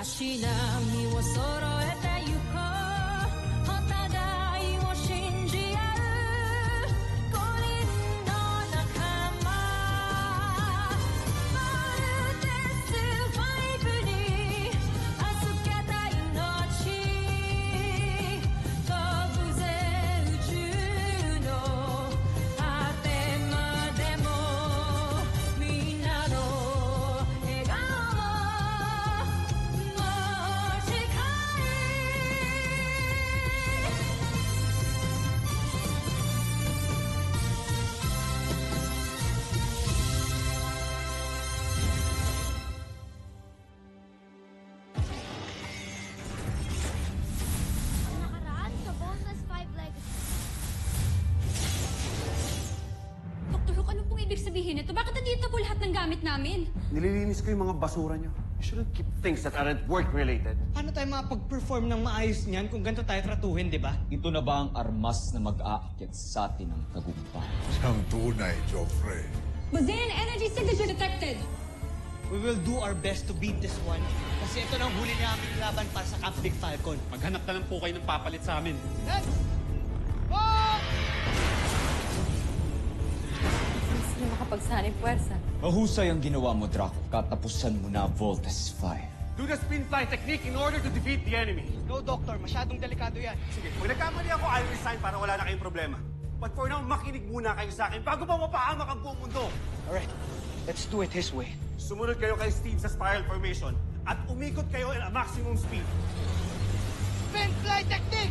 足並みを揃えてゆこうお互いを信じ合う5人の仲間まるでスバイブに預けた命飛ぶぜ宇宙の果てまでもみんなの笑顔Nakaraan sa Bonus 5 Legacy. Dr. Hook, ano pong ibig sabihin nito? Bakit nandito po lahat ng gamit namin? Nililinis ko yung mga basura niyo. You shouldn't keep things that aren't work-related. Paano tayo makapag-perform ng maayos niyan kung ganito tayo tratuhin, di ba? Ito na ba ang armas na mag-aakyat sa atin ng tagumpay? Siyang tunay, Joffrey. Bazean energy signature detected! We will do our best to beat this one. Kasi ito na ang huli namin laban para sa Camp Big Falcon. Maghanap na lang po kayo ng papalit sa amin. Let's go! Hindi makapagsanib puwersa. Mahusay ang ginawa mo, Draco. Katapusan mo na Voltes 5. Do the spin fly technique in order to defeat the enemy. No, Doctor. Masyadong delikado yan. Sige, kung nagkamali ako, I'll resign para wala na kayong problema. But for now, makinig muna kayo sa akin bago pa mapahamak ang buong mundo. Alright. Let's do it his way. Sumunod kayo kay Steve sa spiral formation at umikot kayo at a maximum speed. Spin fly technique!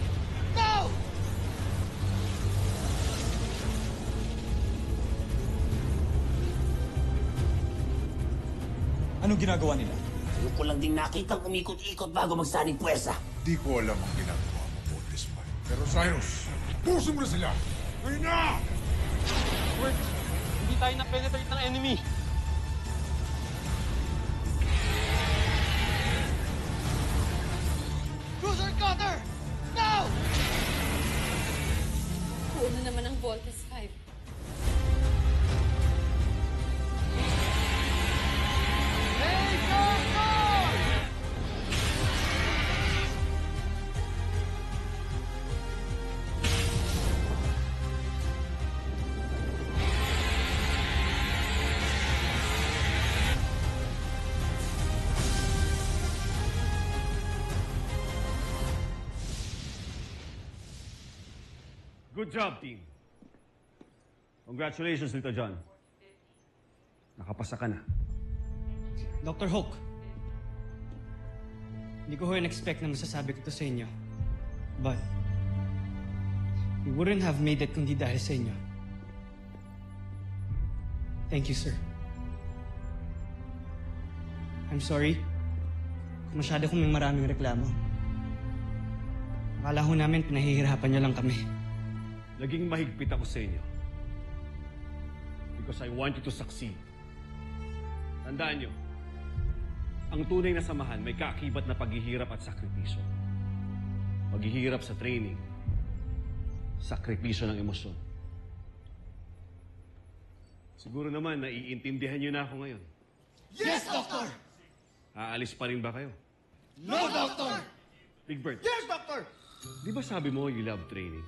Now! Anong ginagawa nila? Ayoko ko lang din nakitang umikot-ikot bago magsaning puwersa. Di ko alam ang ginagawa mo, Voltes 5. Pero Cyrus, puso mo na sila! Ngayon na! Wait, hindi tayo na-penetrate ng enemy. Cruiser cutter! Now! Puno naman ang Voltes 5. Good job, team. Congratulations, Little John. Nakapasa ka na. Dr. Hook. Hindi ko in-expect na masasabi ko to sa inyo. But, we wouldn't have made it kundi dahil sa inyo. Thank you, sir. I'm sorry kung masyado kaming maraming reklamo. Akala ho namin pinahihirapan niyo lang kami. Naging mahigpit ako sa inyo. Because I want you to succeed. Tandaan nyo, ang tunay na samahan may kaakibat na paghihirap at sakripisyo. Paghihirap sa training, sakripisyo ng emosyon. Siguro naman naiintindihan nyo na ako ngayon. Yes, Doctor! Aalis pa rin ba kayo? No, Doctor! Big Bird, Yes, Doctor! di ba sabi mo you love training?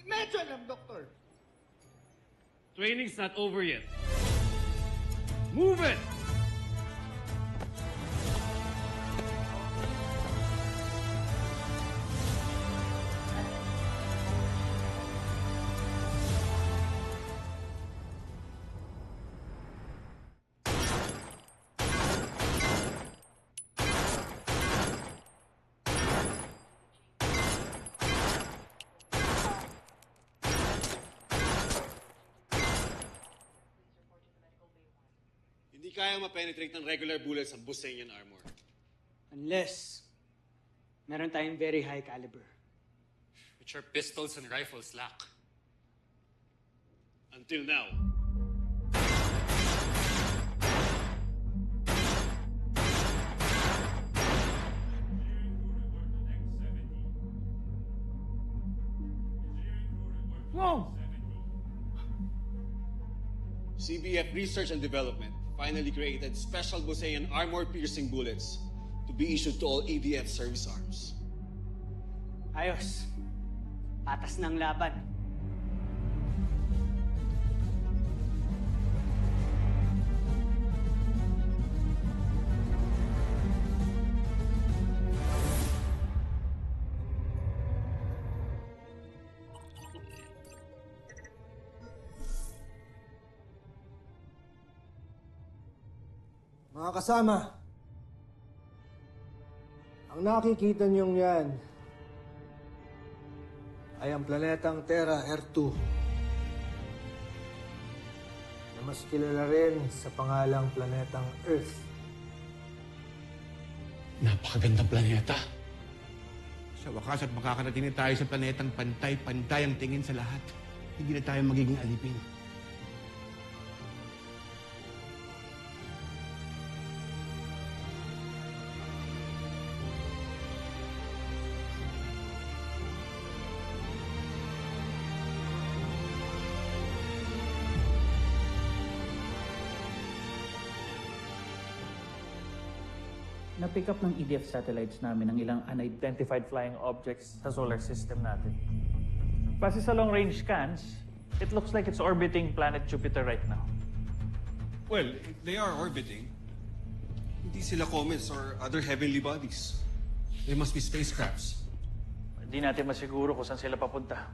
Medyo lang, Doctor. Training's not over yet. Move it! Hindi kaya ma-penetrate ng regular bullets ang Busanian armor. Unless, meron tayong very high caliber. Which our pistols and rifles lack. Until now. Whoa! CBF Research and Development finally created special Busanian armor-piercing bullets to to be issued to all ADF service arms. Ayos. Patas ng laban. Mga kasama, ang nakikita niyong yan ay ang planetang Terra R2 na mas kilala rin sa pangalang planetang Earth. Napakagandang planeta. Sa wakas at makakarating na tayo sa planetang pantay-pantay ang tingin sa lahat. Hindi na tayo magiging alipin. Na-pick up ng EDF satellites namin ang ilang unidentified flying objects sa solar system natin. Base sa long-range scans, it looks like it's orbiting planet Jupiter right now. Well, if they are orbiting, hindi sila comets or other heavenly bodies. They must be spacecrafts. Hindi natin masiguro kung saan sila papunta.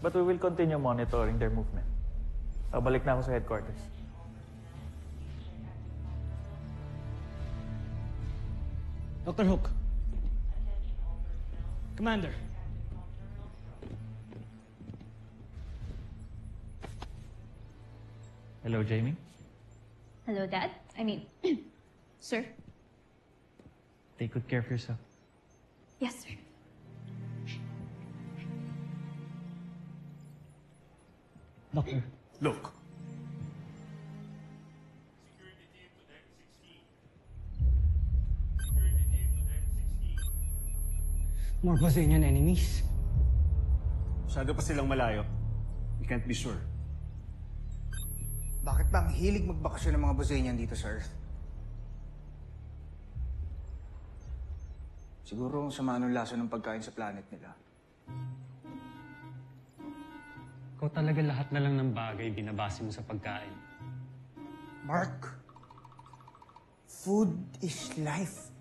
But we will continue monitoring their movement. Babalik na ako sa headquarters. Dr. Hook. Commander. Hello, Jamie. Hello, Dad. I mean, sir. Take good care of yourself. Yes, sir. Doctor. Look, More Brazilian enemies. Masyado pa silang malayo. We can't be sure. Bakit ba ang hilig magbakasyon ng mga Bosenian dito sa Earth? Siguro sama ng lasa ng pagkain sa planet nila. Ikaw talaga lahat na lang ng bagay binabase mo sa pagkain. Mark, food is life.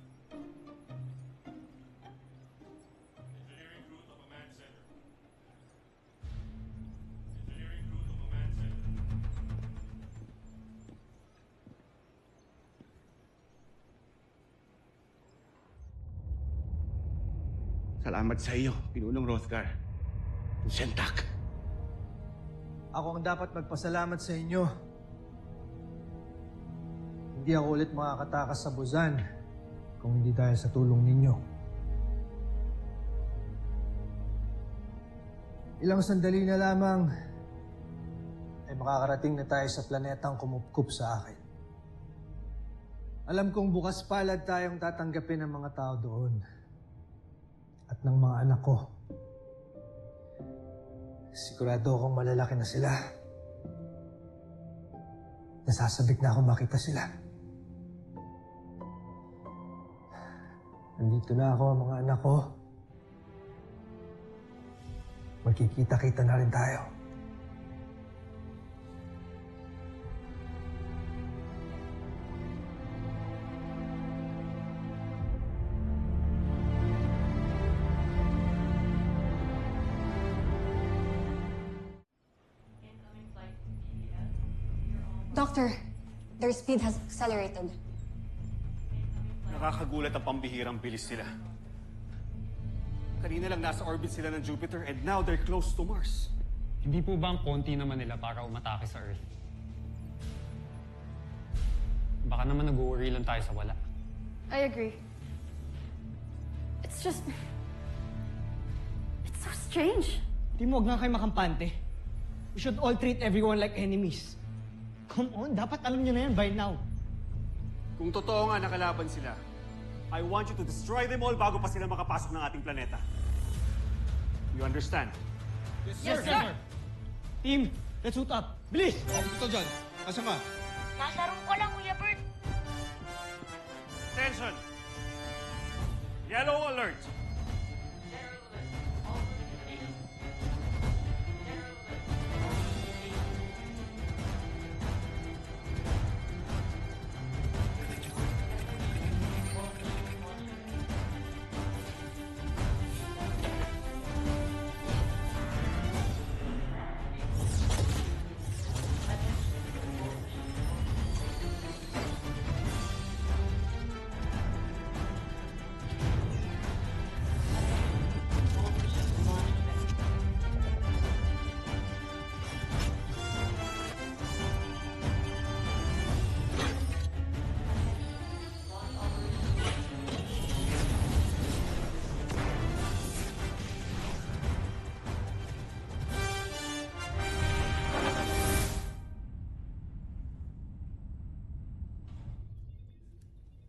Salamat sa iyo, Pinunong Rothgar. Sentak. Ako ang dapat magpasalamat sa inyo. Hindi ako ulit makakatakas sa Busan kung hindi dahil sa tulong ninyo. Ilang sandali na lamang ay makakarating na tayo sa planetang kumupkup sa akin. Alam kong bukas palad tayong tatanggapin ng mga tao doon at ng mga anak ko. Sigurado akong malalaki na sila. Nasasabik na akong makita sila. Nandito na ako, ang mga anak ko. Magkikita-kita na rin tayo. Doctor, their speed has accelerated. Nakakagulat ang pambihirang bilis nila. Kanina lang nasa orbit sila ng Jupiter and now they're close to Mars. Hindi po ba ang konti naman nila para umatake sa Earth? Baka naman nag-worry lang tayo sa wala. I agree. It's so strange. Di mo, huwag nga kayo makampante. We should all treat everyone like enemies. Come on, dapat alam niyo na yan by now. Kung totoo nga nakalaban sila, I want you to destroy them all bago pa sila makapasok ng ating planeta. You understand? Yes, sir! Team, let's suit up. Bilis! Ito dyan. Asa ka? Nasa room ko lang, Kuya Bert. Attention! Yellow alert!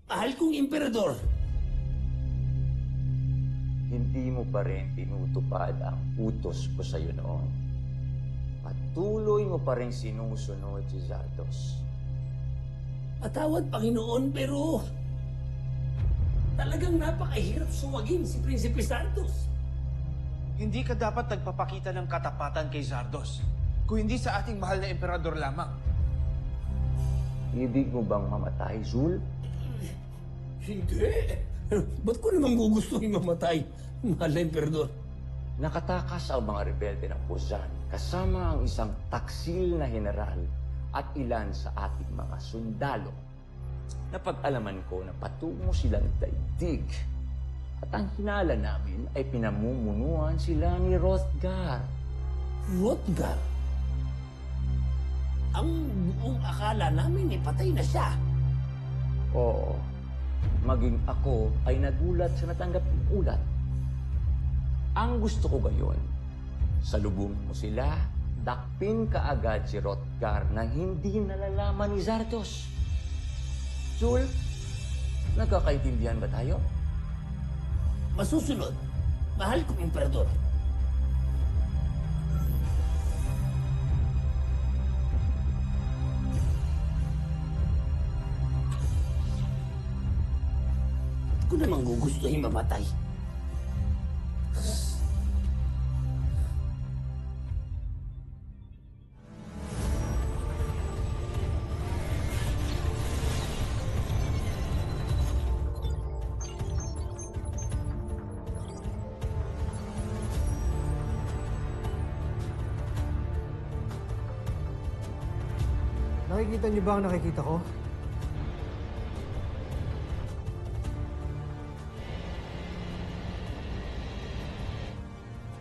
Mahal kong emperador. Hindi mo pa rin tinutupad ang utos ko sa iyo noon. Patuloy mo pa rin sinusunod si Zardos. Patawad, Panginoon, pero talagang napakahirap suwagin si Prinsipe Zardos. Hindi ka dapat nagpapakita ng katapatan kay Zardos, kung hindi sa ating mahal na emperador lamang. Ibig mo bang mamatay, Zul? Hindi. Ba't ko naman gugustuhin mamatay, mahal na emperador? Nakatakas ang mga rebelde ng Puzan kasama ang isang taksil na general at ilan sa ating mga sundalo. Napag-alaman ko na patungo silang daigdig at ang hinala namin ay pinamumunuan sila ni Hrothgar. Hrothgar? Ang buong akala namin ay patay na siya. Oo. Maging ako ay nagulat sa natanggap ng ulat. Ang gusto ko gayon, salubungin mo sila, dakpin kaagad si Hrothgar na hindi nalalaman ni Zardos. Zul, nagkakaintindihan ba tayo? Masusunod, mahal kong emperador. Ba't ko naman gugustuhin mamatay? Nakikita niyo ba ang nakikita ko?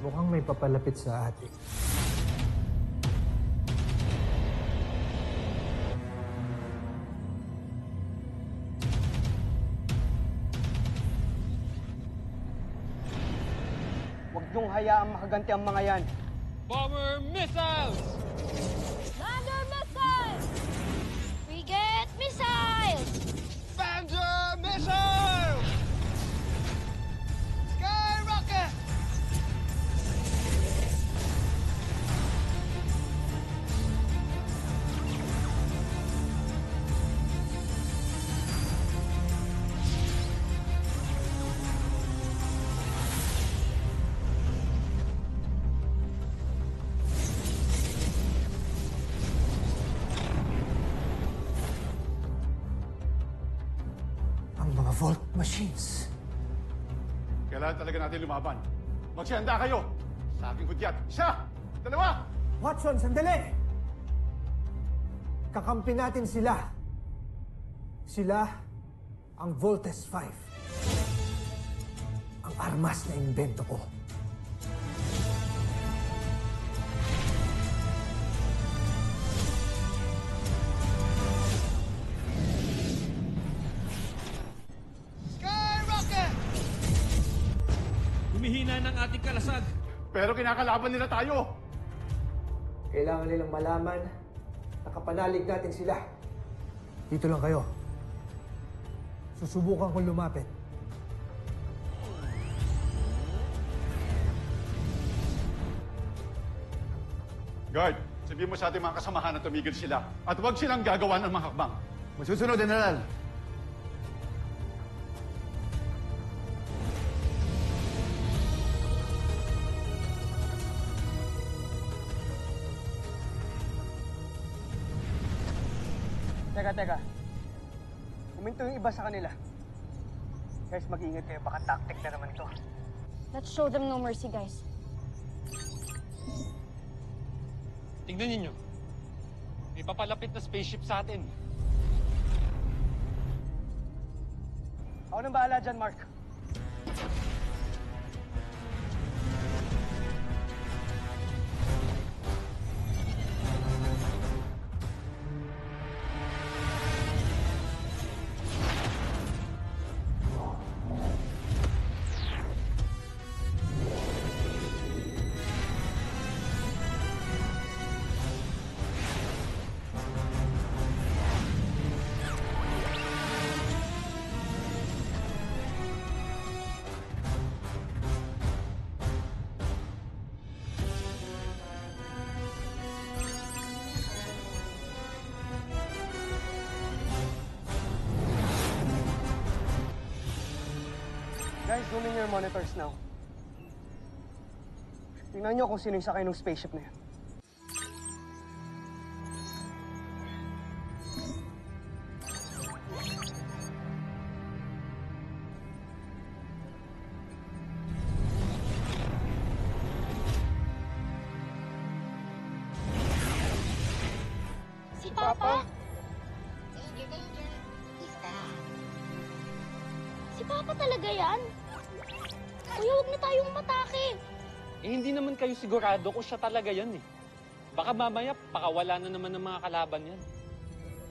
Mukhang may papalapit sa atin. Huwag niyong hayaang makaganti ang mga yan. Bomber missiles! Lander missiles! Frigate missiles! Panzer missiles! Skyrocket! Ang mga Volt machines. Kailangan talaga natin lumaban. Magsihanda kayo! Sa aking hudyat. Isa! Dalawa! Watson, sandali! Kakampi natin sila. Sila ang Voltes 5. Ang armas na imbento ko. Skyrocket! Humihina ng ating kalasag. Pero kinakalaban nila tayo! Kailangan nilang malaman na kapanalig natin sila. Dito lang kayo. Susubukan kong lumapit. Guard, sabihin mo sa ating mga kasamahan na tumigil sila at huwag silang gagawa ng mga hakbang. Masusunod, General. Teka. Huminto yung iba sa kanila. Guys, mag-iingat kayo. Baka tactic na naman ito. Let's show them no mercy, guys. Tingnan ninyo. May papalapit na spaceship sa atin. Ako nang bahala dyan, Mark. Guys, zoom in your monitors now. Tingnan nyo kung sino yung sakay ng spaceship na yan. Si Papa? Si Papa talaga yan? Kuya, huwag na tayong matake. Eh, hindi naman kayo sigurado kung siya talaga yan eh. Baka mamaya, pakawala na naman ng mga kalaban yan.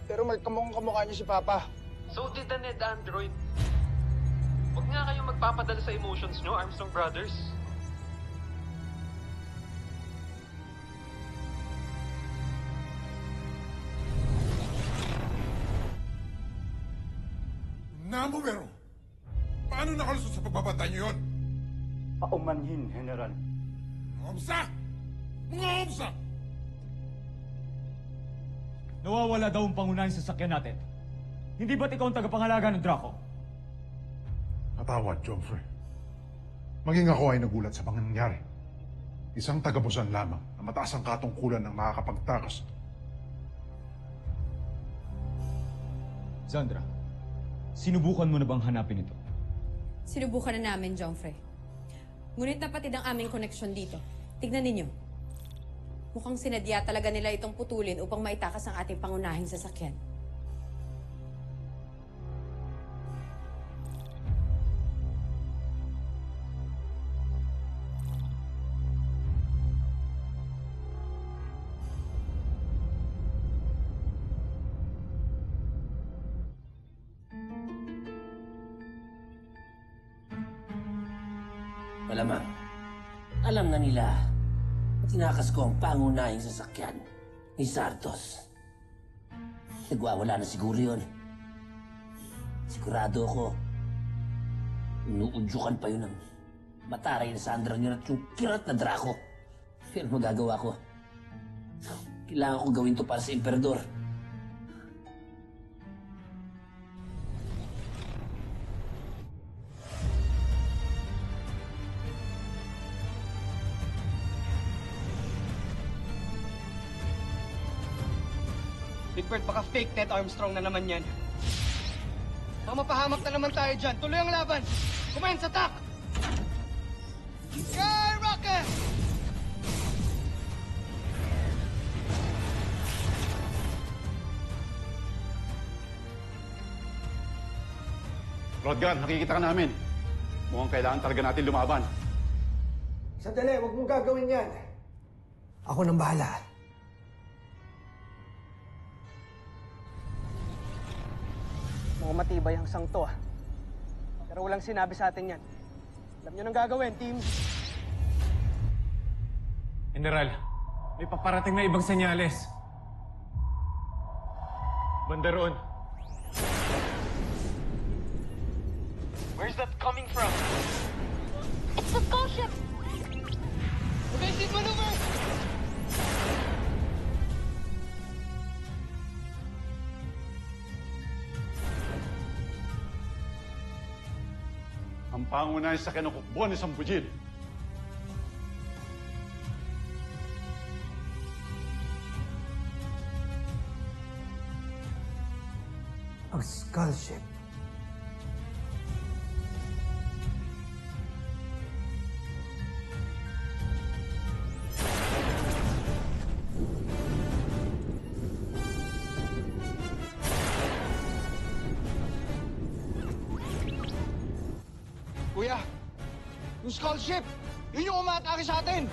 Pero may kamukha niya si Papa. So did the Ned Android. Huwag nga kayong magpapadala sa emotions nyo, Armstrong Brothers. Namumero! Paano nakalusot sa pagbabantay niyo yun? Paumanhin, General. Omsa! Mga omsa! Nawawala daw ang pangunahing sasakyan natin. Hindi ba't ikaw ang tagapangalaga ng Draco? Patawad, Joffrey. Maging ako ay nagulat sa mga nangyari. Isang tagabusan lamang na mataas ang katungkulan ng makakapagtakas. Sandra, sinubukan mo na bang hanapin ito? Sinubukan na namin, Joffrey. Ngunit napatid ang aming koneksyon dito. Tignan ninyo. Mukhang sinadya talaga nila itong putulin upang maitakas ang ating pangunahing sasakyan. Malamang, alam na nila na tinakas ko ang pangunahing sasakyan ni Zardos. Nagwawala na siguro yun. Sigurado ako, inuudyukan pa yun ng mataray na Sandra yun at yung kirat na Draco. Pero magagawa ko, kailangan ko gawin to para sa Emperador. Big Bird, baka fake Ned Armstrong na naman yan. Baka mapahamak na naman tayo dyan. Tuloy ang laban! Commence attack! Skyrocket! Rodgan, nakikita ka namin. Mukhang kailangan talaga natin lumaban. Sandali, huwag mong gagawin yan. Ako nang bahala. Mukhang matibay ang sang to, ah. Pero walang sinabi sa atin yan. Alam nyo nang gagawin, team. General, may paparating na ibang senyales. Banda roon. Where's that coming from? It's the starship! Evasive maneuver! Ang pangunahing sa kinukukbo ni Sambujil. skull ship. Kuya, yung skull ship, yun yung umaatake sa atin.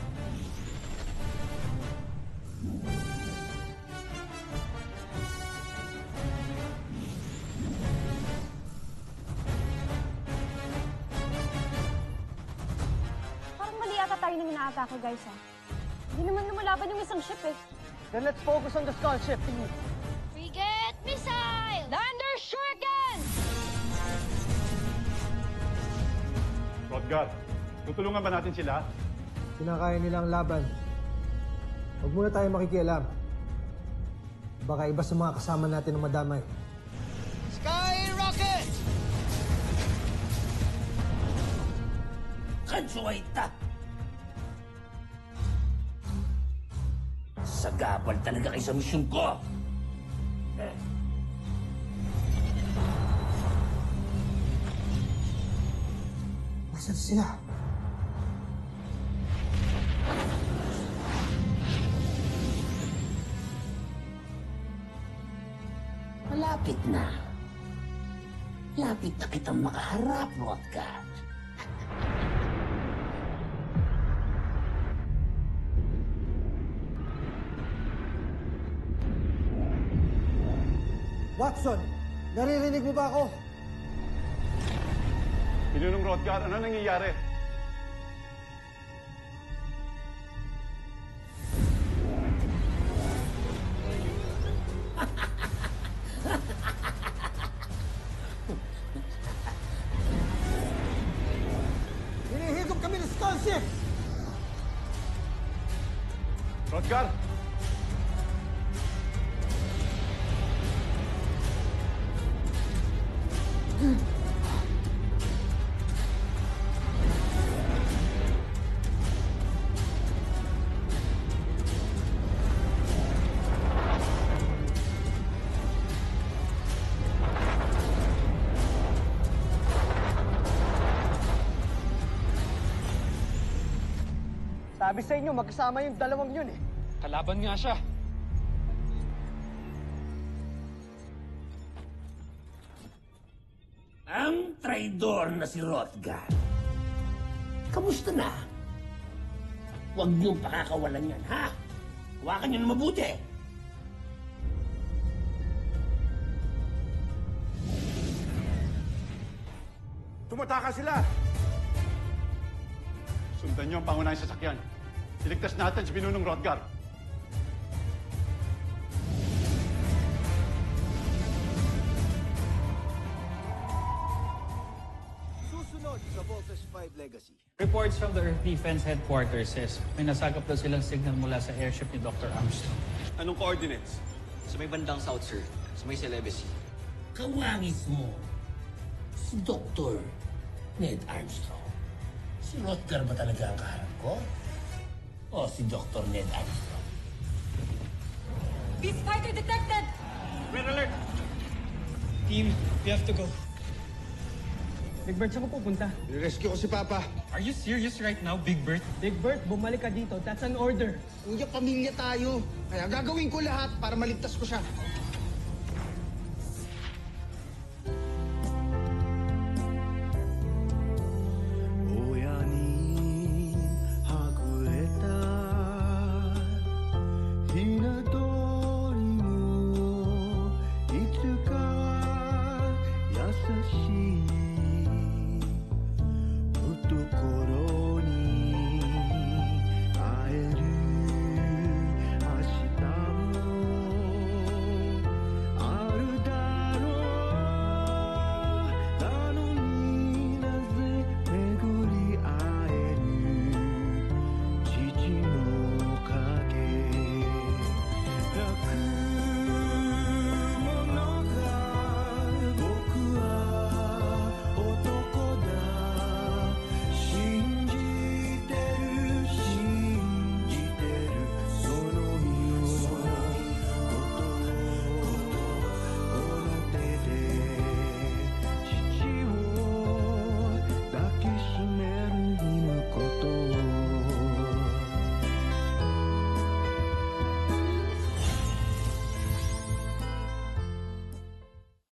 Parang mali ata tayo nang inaatake, guys, ha? Hindi naman lumalaban yung isang ship, eh. Then let's focus on the skull ship. Frigate missile! Lander shuriken! Rodgar, tutulungan ba natin sila? Kinakaya nila ang laban. Huwag muna tayo makikialam. Baka iba sa mga kasama natin ang madamay. Sky rocket! Kansuwaita! Sagabal talaga kayo sa misyon ko! Nasaan sila? Malapit na. Lapit na kitang makaharap, Rodgar. Watson! Naririnig mo ba ako? Pinunong Rodgar, ano nangyayari? Hinihigop kami ng skull ship! Rodgar! Sabi sa inyo, magkasama yung dalawang yun, eh. Kalaban nga siya. Ang traidor na si Rodgar. Kamusta na? Huwag niyong pakakawalan yan, ha? Huwakan niyo na mabuti. Tumataka sila! Sundan niyo ang pangunahing sasakyan. Iligtas natin si Pinunong Rodgar. Susunod sa Voltes 5 Legacy. Reports from the Earth Defense Headquarters says may nasagap daw silang signal mula sa airship ni Dr. Armstrong. Anong coordinates? Sa may bandang south, sir. Sa may Celebes. Kawangis mo. Si Dr. Ned Armstrong. Si Rodgar ba talaga ang kaharap ko? O si Dr. Ned Armstrong? Beast fighter detected! Red alert! Team, we have to go. Big Bird, saan ko pupunta? I-rescue ko si Papa. Are you serious right now, Big Bird? Big Bird, bumalik ka dito. That's an order. Kuya, pamilya tayo. Kaya gagawin ko lahat para maligtas ko siya. Tokoro